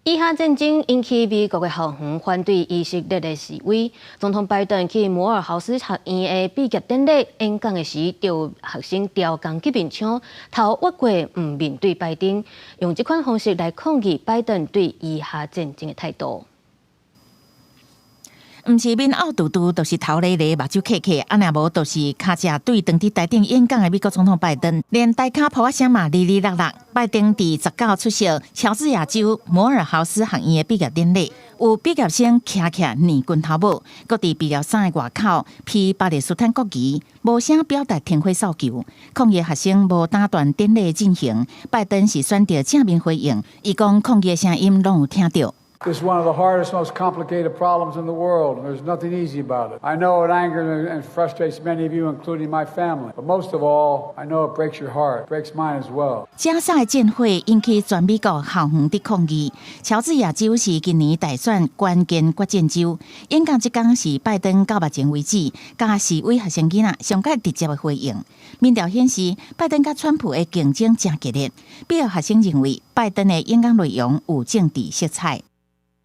以哈战争引起美国的航空反对以色列的示威。总统拜登去摩尔豪斯学院的毕业典礼演讲的时，就学生调攻击面枪，头越过唔面对拜登，用这款方式来抗议拜登对以哈战争的态度。 毋是面凹嘟嘟，就是头咧咧，目睭刻刻，啊若无就是骹只对当伫台顶演讲的美国总统拜登，连大卡破声嘛，哩哩啦啦。拜登伫19出席乔治亚州摩尔豪斯学院的毕业典礼，有毕业生徛捏拳头舞，各伫毕业衫的外口披巴勒斯坦国旗，无声表达停火诉求。抗议学生无打断典礼进行，拜登是选择正面回应，伊讲抗议的声音拢有听到。 This is one of the hardest, most complicated problems in the world, and there's nothing easy about it. I know it angers and frustrates many of you, including my family. But most of all, I know it breaks your heart, breaks mine as well. 加沙的战火引起全美国校园的抗议。乔治亚州是今年大选关键决战州。演讲这天是拜登到目前为止，甲示威学生囡仔上届直接的回应。民调显示，拜登甲川普的竞争真激烈。毕业学生认为，拜登的演讲内容有政治色彩。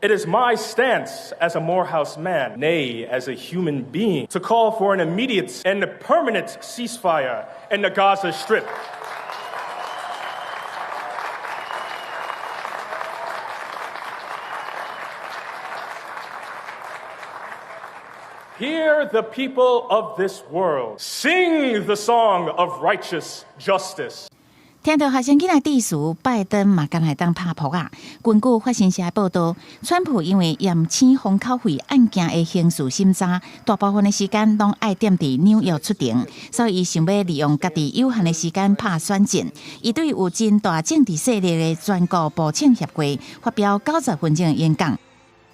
It is my stance as a Morehouse man, nay, as a human being, to call for an immediate and permanent ceasefire in the Gaza Strip. Hear the people of this world sing the song of righteous justice. 听到学生囡仔致辞，拜登嘛敢来当拍扑啊！根据法新社报道，川普因为验签封口费案件的刑事审查，大部分的时间拢爱踮伫纽约出庭，所以伊想要利用家己有限的时间拍选战。伊对有真大政治势力的全国部庆协会发表90分钟的演讲。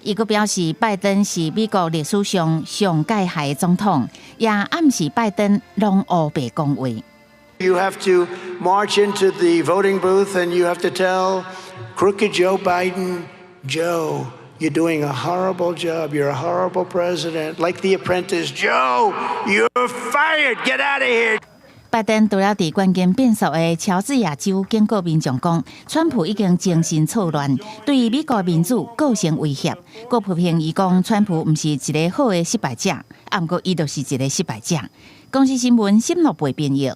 伊阁表示，拜登是美国历史上上介害的总统，也暗示拜登拢乌白讲话。 You have to march into the voting booth and you have to tell crooked Joe Biden, Joe, you're doing a horrible job. You're a horrible president. Like The Apprentice, Joe, you're fired. Get out of here. 拜登除了伫关键变数的乔治亚州警告民众讲，川普已经精神错乱，对美国民主构成威胁。佮批评伊讲，川普毋是一个好的失败者，毋过伊就是一个失败者。公司新闻新乐培编译。